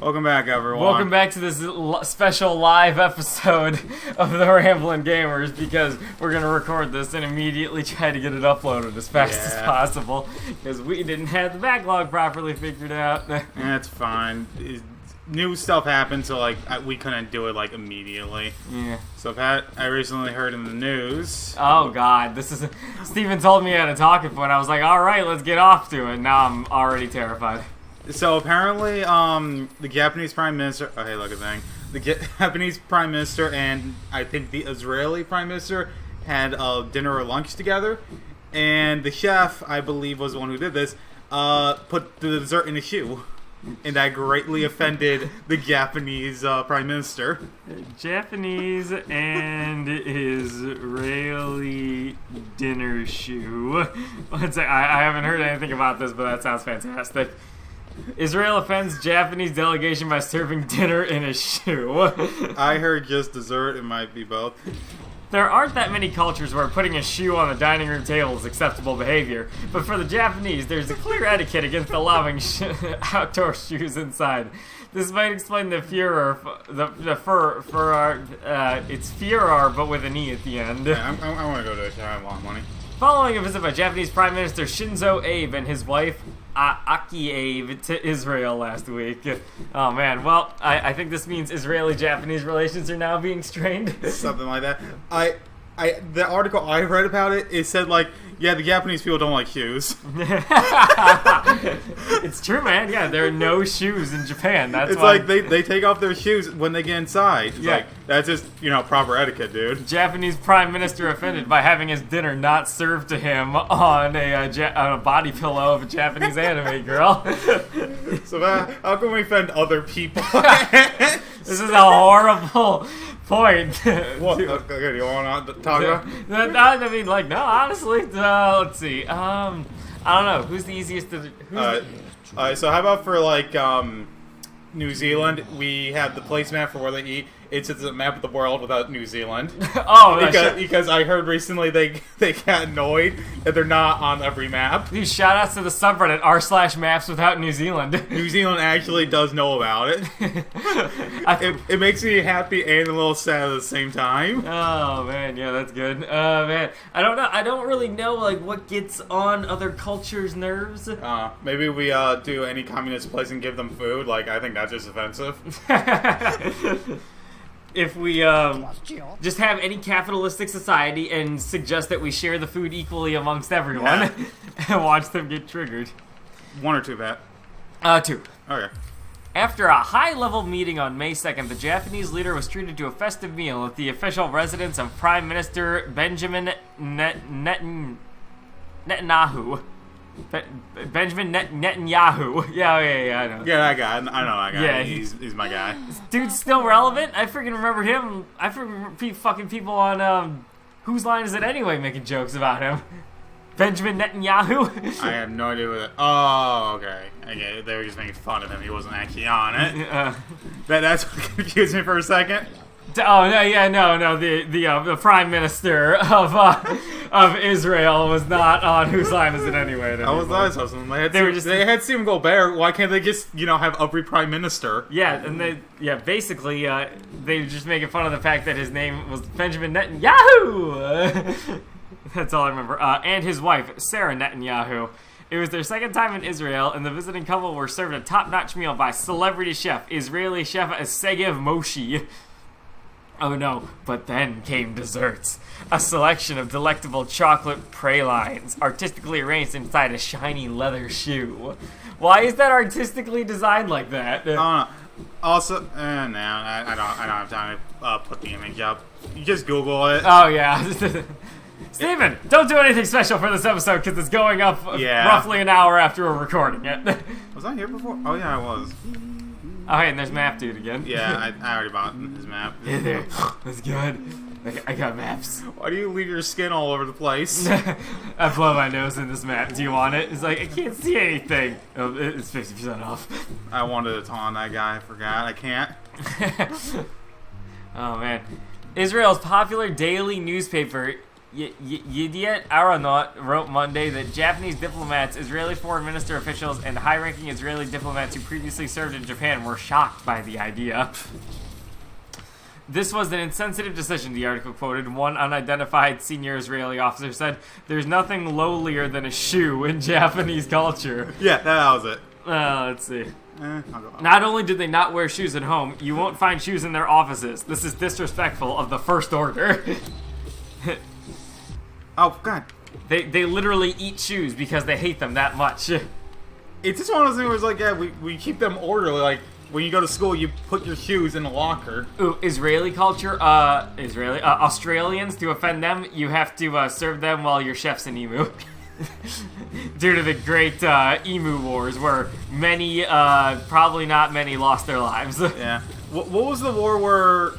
Welcome back, everyone. Welcome back to this special live episode of the Ramblin' Gamers, because we're going to record this and immediately try to get it uploaded as fast as possible, because we didn't have the backlog properly figured out. That's fine. New stuff happened, so we couldn't do it immediately. Yeah. So Pat, I recently heard in the news. Oh God, this is. Steven told me at a talking point. I was like, all right, let's get off to it. Now I'm already terrified. So apparently, the Japanese Prime Minister. Oh, hey, look at that thing. The Japanese Prime Minister and I think the Israeli Prime Minister had dinner or lunch together, and the chef, I believe, was the one who did this. Put the dessert in a shoe. And that greatly offended the Japanese Prime Minister. Japanese and Israeli dinner shoe. Let's say, I haven't heard anything about this, but that sounds fantastic. Israel offends Japanese delegation by serving dinner in a shoe. I heard just dessert. It might be both. There aren't that many cultures where putting a shoe on the dining room table is acceptable behavior, but for the Japanese, there's a clear etiquette against allowing outdoor shoes inside. This might explain the furor, it's furor, but with an E at the end. Yeah, I want to go to a show. I have a lot of money. Following a visit by Japanese Prime Minister Shinzo Abe and his wife, Aki Abe, to Israel last week. Oh man, well, I think this means Israeli-Japanese relations are now being strained. Something like that. The article I read about it said the Japanese people don't like shoes. It's true, man. Yeah, there are no shoes in Japan. That's why they take off their shoes when they get inside. It's that's just proper etiquette, dude. Japanese Prime Minister offended by having his dinner not served to him on a body pillow of a Japanese anime girl. So how can we offend other people? This is a horrible point. What? Okay, do you want to talk about? I mean, no, honestly, let's see. I don't know. Who's the easiest to... So how about for, New Zealand, we have the placemat for where they eat. It's a map of the world without New Zealand. Oh, because I heard recently they got annoyed that they're not on every map. These shout-outs to the subreddit r/maps without New Zealand. New Zealand actually does know about it. It makes me happy and a little sad at the same time. Oh, man, yeah, that's good. Man, I don't know. I don't really know, what gets on other cultures' nerves. Maybe we do any communist place and give them food. I think that's just offensive. If we just have any capitalistic society and suggest that we share the food equally amongst everyone and watch them get triggered. 1 or 2, Pat? 2. Okay. After a high-level meeting on May 2nd, the Japanese leader was treated to a festive meal at the official residence of Prime Minister Benjamin Netanyahu. Benjamin Netanyahu. Yeah, I know. Yeah, that guy. I know that guy. Yeah, he's my guy. This dude's still relevant. I freaking remember him. I freaking fucking people on Whose Line Is It Anyway making jokes about him. Benjamin Netanyahu. I have no idea what. Oh, okay. They were just making fun of him. He wasn't actually on it. That's what confused me for a second. Oh no! The Prime Minister of Israel was not on Whose Line Is It Anyway? I was something. They had Stephen Colbert. Why can't they just have every Prime Minister? Yeah, and basically they were just making fun of the fact that his name was Benjamin Netanyahu. That's all I remember. And his wife Sarah Netanyahu. It was their second time in Israel, and the visiting couple were served a top-notch meal by celebrity chef Israeli chef Segev Moshe. Oh no, but then came desserts. A selection of delectable chocolate pralines, artistically arranged inside a shiny leather shoe. Why is that artistically designed like that? Also, no, I don't have time to put the image up. You just Google it. Oh yeah. Steven, don't do anything special for this episode because it's going up roughly an hour after we're recording it. Was I here before? Oh yeah, I was. Oh, hey, and there's Map Dude again. Yeah, I already bought his map. Hey there. That's good. I got maps. Why do you leave your skin all over the place? I blow my nose in this map. Do you want it? It's I can't see anything. Oh, it's 50% off. I wanted to taunt that guy. I forgot. I can't. Oh, man. Israel's popular daily newspaper Yediot Aeronaut wrote Monday that Japanese diplomats, Israeli foreign minister officials, and high-ranking Israeli diplomats who previously served in Japan were shocked by the idea. This was an insensitive decision, the article quoted. One unidentified senior Israeli officer said, "There's nothing lowlier than a shoe in Japanese culture." Yeah, that was it. Let's see. I'll go on. Not only did they not wear shoes at home, you won't find shoes in their offices. This is disrespectful of the first order. Oh, God. They literally eat shoes because they hate them that much. It's just one of those things where it's like, yeah, we keep them orderly. Like, when you go to school, you put your shoes in a locker. Ooh, Israeli culture, Australians, to offend them, you have to serve them while your chef's an emu. Due to the great emu wars, where many, probably not many, lost their lives. Yeah. What was the war where,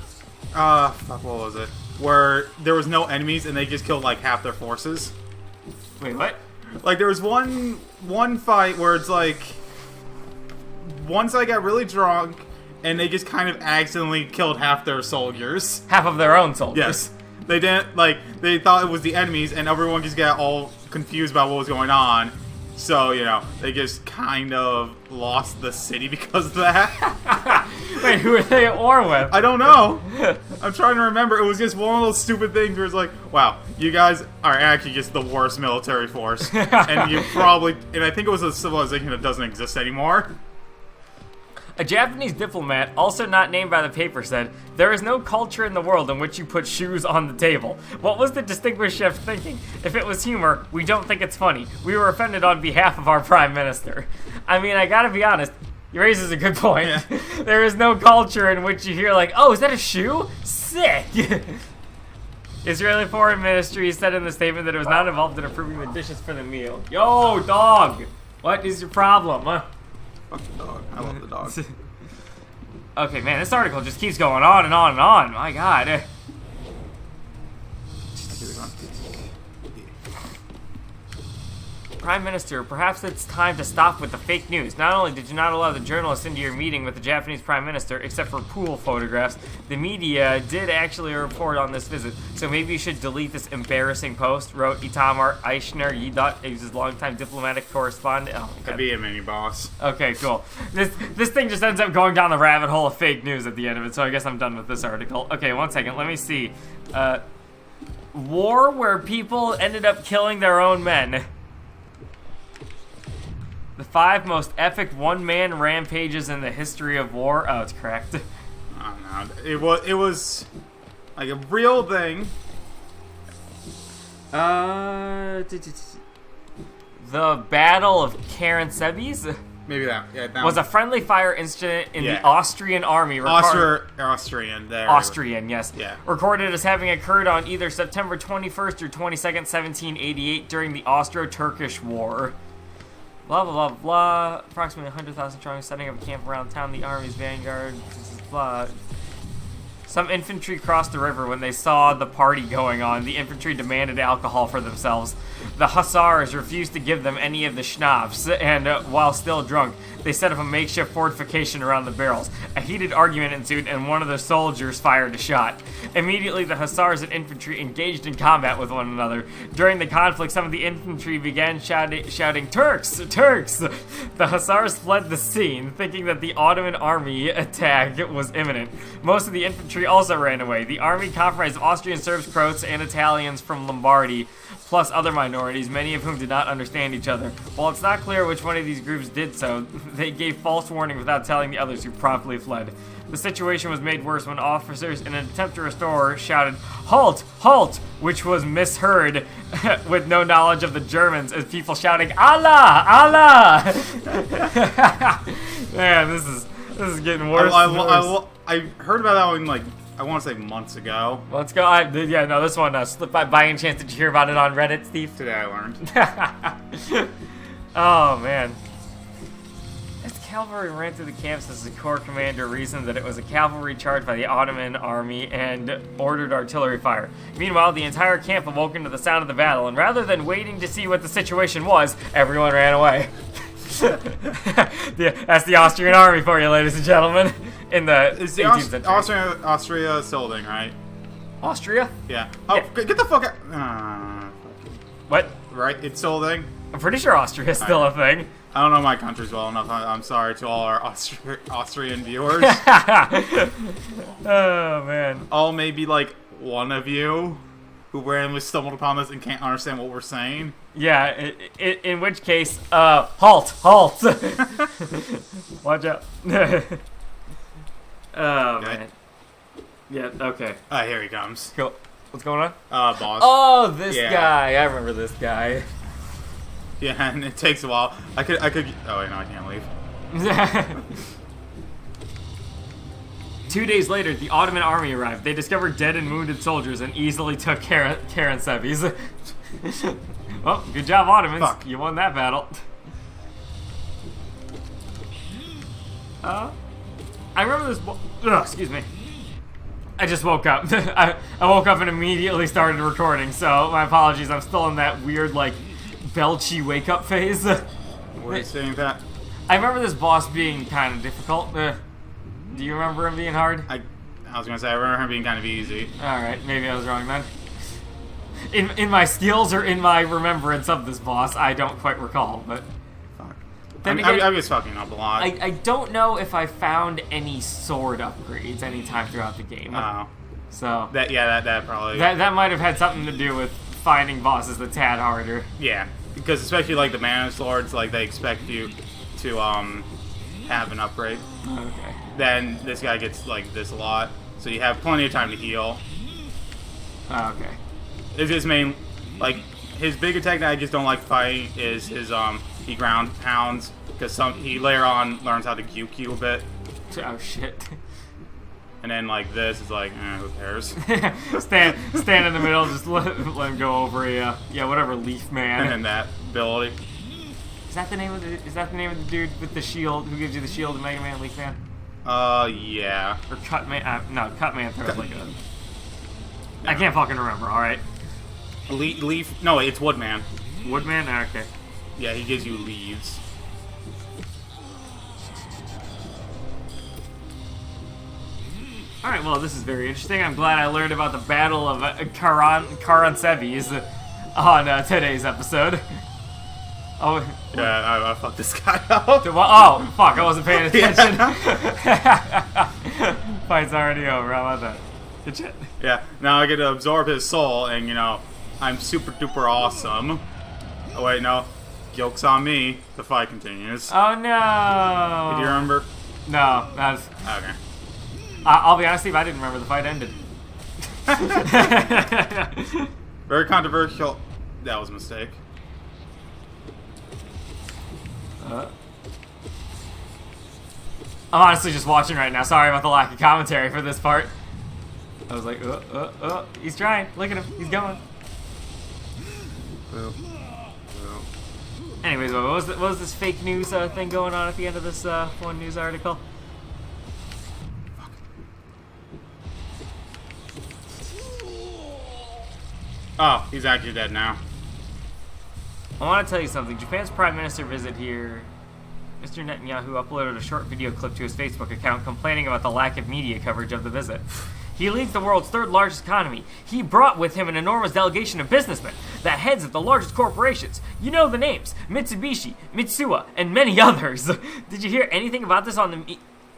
fuck, what was it? Where there was no enemies and they just killed like half their forces? Wait, what? Like there was one fight where it's like, one side got really drunk and they just kind of accidentally killed half their soldiers. Half of their own soldiers. Yes. They didn't, like, they thought it was the enemies and everyone just got all confused about what was going on. So, you know, they just kind of lost the city because of that. Wait, who are they at war with? I don't know. I'm trying to remember. It was just one of those stupid things where it's like, wow, you guys are actually just the worst military force. And you probably, and I think it was a civilization that doesn't exist anymore. A Japanese diplomat, also not named by the paper, said, "There is no culture in the world in which you put shoes on the table." What was the distinguished chef thinking? If it was humor, we don't think it's funny. We were offended on behalf of our prime minister. I mean, I gotta be honest, he raises a good point. Yeah. There is no culture in which you hear like, "Oh, is that a shoe? Sick!" Israeli Foreign Ministry said in the statement that it was not involved in approving the dishes for the meal. Yo, dog! What is your problem, huh? Fuck the dog. I love the dog. Okay, man, this article just keeps going on and on and on. My God. Prime Minister, perhaps it's time to stop with the fake news. Not only did you not allow the journalists into your meeting with the Japanese Prime Minister, except for pool photographs, the media did actually report on this visit. So maybe you should delete this embarrassing post, wrote Itamar Eichner Yidot, his longtime diplomatic correspondent. Oh, Could be a mini boss. Okay, cool. This thing just ends up going down the rabbit hole of fake news at the end of it, so I guess I'm done with this article. Okay, one second, let me see. War where people ended up killing their own men. The 5 most epic one-man rampages in the history of war. Oh, it's correct. I don't know. It was like a real thing. The Battle of Karansebes Maybe that. Yeah, that was a friendly fire incident in the Austrian army. Austrian. There. Austrian, yes. Yeah. Recorded as having occurred on either September 21st or 22nd, 1788 during the Austro-Turkish War. Blah, blah, blah, blah. Approximately 100,000 strong, setting up a camp around town. The army's vanguard. Blah. Some infantry crossed the river when they saw the party going on. The infantry demanded alcohol for themselves. The hussars refused to give them any of the schnapps, and while still drunk, they set up a makeshift fortification around the barrels. A heated argument ensued, and one of the soldiers fired a shot. Immediately, the hussars and infantry engaged in combat with one another. During the conflict, some of the infantry began shouting, "Turks! Turks!" The hussars fled the scene, thinking that the Ottoman army attack was imminent. Most of the infantry also ran away. The army comprised of Austrian, Serbs, Croats, and Italians from Lombardy, plus other minorities, many of whom did not understand each other. While it's not clear which one of these groups did so, they gave false warning without telling the others, who promptly fled. The situation was made worse when officers, in an attempt to restore, shouted, "Halt! Halt!" which was misheard with no knowledge of the Germans as people shouting, "Allah! Allah!" Man, this is getting worse and worse. I heard about that one, like, I want to say months ago. Let's go. This one slipped by any chance. Did you hear about it on Reddit, Steve? Today I learned. Oh, man. As cavalry ran through the camps, as the corps commander reasoned that it was a cavalry charge by the Ottoman army and ordered artillery fire. Meanwhile, the entire camp awoke to the sound of the battle, and rather than waiting to see what the situation was, everyone ran away. That's the Austrian army for you, ladies and gentlemen. In the 18th century. Austria still a thing, right? Austria? Yeah. Oh, Yeah. get the fuck out. What? Right? It's still a thing? I'm pretty sure Austria is still a thing. I don't know my countries well enough. I'm sorry to all our Austrian viewers. Oh, man. All maybe like one of you who randomly stumbled upon this and can't understand what we're saying. Yeah, in which case, halt! Watch out. Oh, Okay. man. Yeah, okay. Here he comes. Cool. What's going on? Boss. Oh, this Yeah. guy. I remember this guy. Yeah, and it takes a while. I could. Oh wait, no, I can't leave. 2 days later, the Ottoman army arrived. They discovered dead and wounded soldiers and easily took Karansevis. Well, good job, Ottomans. Fuck. You won that battle. I remember this. Excuse me. I just woke up. I woke up and immediately started recording, so my apologies. I'm still in that weird, like, belchy wake-up phase. What are you saying, Pat? I remember this boss being kind of difficult. Do you remember him being hard? I was gonna say I remember him being kind of easy. Alright, maybe I was wrong then. In my skills or in my remembrance of this boss, I don't quite recall, but... Fuck. Then I'm again, just fucking up a lot. I don't know if I found any sword upgrades anytime throughout the game. Oh. So... That probably... That might have had something to do with finding bosses a tad harder. Yeah, because especially like the mana swords, like they expect you to have an upgrade. Okay. Then this guy gets like this a lot, so you have plenty of time to heal. Okay. It's his main, like his big attack that I just don't like fighting is his he ground pounds, because he later on learns how to QQ a bit, Oh shit. and then like this is like who cares? stand in the middle, just let him go over a whatever leaf man. And then that ability. Is that the name of the dude with the shield who gives you the shield in Mega Man Leaf Man? Yeah. Or Cut Man? No, Cut Man throws like a. I can't fucking remember. All right. Leaf? No, it's Woodman. Woodman. Okay. Yeah, he gives you leaves. All right. Well, this is very interesting. I'm glad I learned about the Battle of Karansevis on today's episode. Oh. Yeah, I fucked this guy up. Oh, fuck, I wasn't paying attention. Yeah. Fight's already over. How about that? Good shit. Yeah, now I get to absorb his soul, and I'm super duper awesome. Oh wait, no. Joke's on me. The fight continues. Oh no. Do you remember? No, that's... Okay. I'll be honest, Steve, I didn't remember the fight ended. Very controversial. That was a mistake. I'm honestly just watching right now. Sorry about the lack of commentary for this part. I was like, he's trying. Look at him. He's going. Anyways, what was this fake news thing going on at the end of this one news article? Oh, he's actually dead now. I want to tell you something. Japan's prime minister visit here. Mr. Netanyahu uploaded a short video clip to his Facebook account complaining about the lack of media coverage of the visit. He leads the world's third largest economy. He brought with him an enormous delegation of businessmen, the heads of the largest corporations. You know the names: Mitsubishi, Mitsuwa, and many others. Did you hear anything about this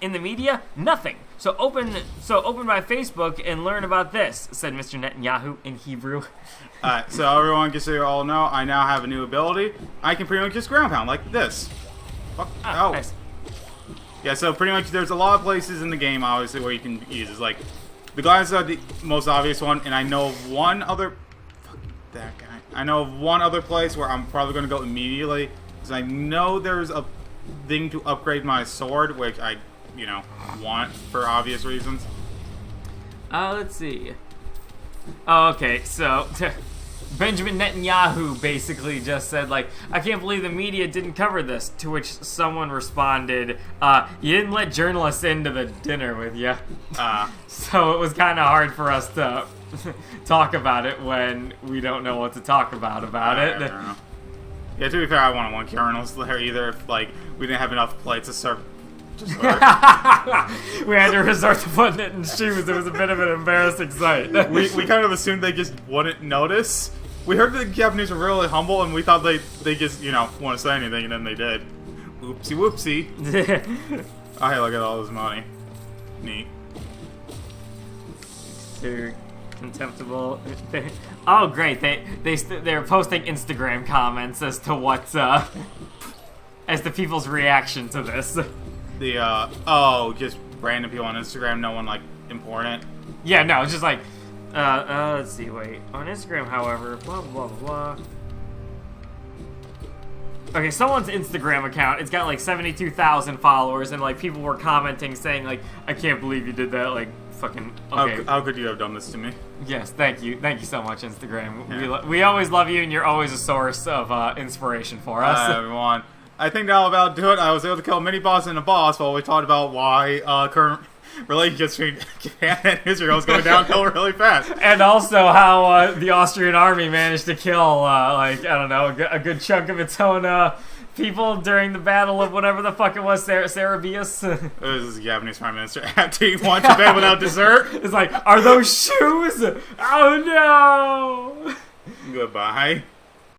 in the media? Nothing. So open my Facebook and learn about this, said Mr. Netanyahu in Hebrew. Alright, so everyone, just so you all know, I now have a new ability. I can pretty much just ground pound like this. Fuck. Oh. Nice. Yeah, so pretty much there's a lot of places in the game, obviously, where you can use it. Like, the glasses are the most obvious one, and I know of one other... Fuck that guy. I know of one other place where I'm probably going to go immediately, because I know there's a thing to upgrade my sword, which I, want for obvious reasons. Let's see. Oh, okay, so... Benjamin Netanyahu basically just said, like, I can't believe the media didn't cover this, to which someone responded, you didn't let journalists into the dinner with you. So it was kind of hard for us to talk about it when we don't know what to talk about it. Yeah, to be fair, I wouldn't want journalists there either if, like, we didn't have enough plates to serve Just start. We had to resort to putting it in shoes. It was a bit of an embarrassing sight. we kind of assumed they just wouldn't notice. We heard the Japanese were really humble, and we thought they just, you know, want to say anything, and then they did. Oopsie whoopsie. Oh, hey, look at all this money. Neat. They're contemptible. Oh, great! They're posting Instagram comments as to what's as to people's reaction to this. Just random people on Instagram, no one like important. Yeah, no, it's just like, let's see, wait. On Instagram, however, blah blah blah blah. Okay, someone's Instagram account, it's got like 72,000 followers, and like people were commenting saying like, I can't believe you did that, like, fucking, okay. How could you have done this to me? Yes, thank you so much, Instagram. Yeah. We always love you, and you're always a source of inspiration for us. Hi, everyone. I think that'll about do it. I was able to kill a mini boss and a boss while we talked about why current relationships between Japan and Israel is going downhill really fast. And also how the Austrian army managed to kill, like, I don't know, a good chunk of its own people during the battle of whatever the fuck it was, Sarabius. This is the Japanese Prime Minister after he went to bed without dessert. It's like, are those shoes? Oh no! Goodbye.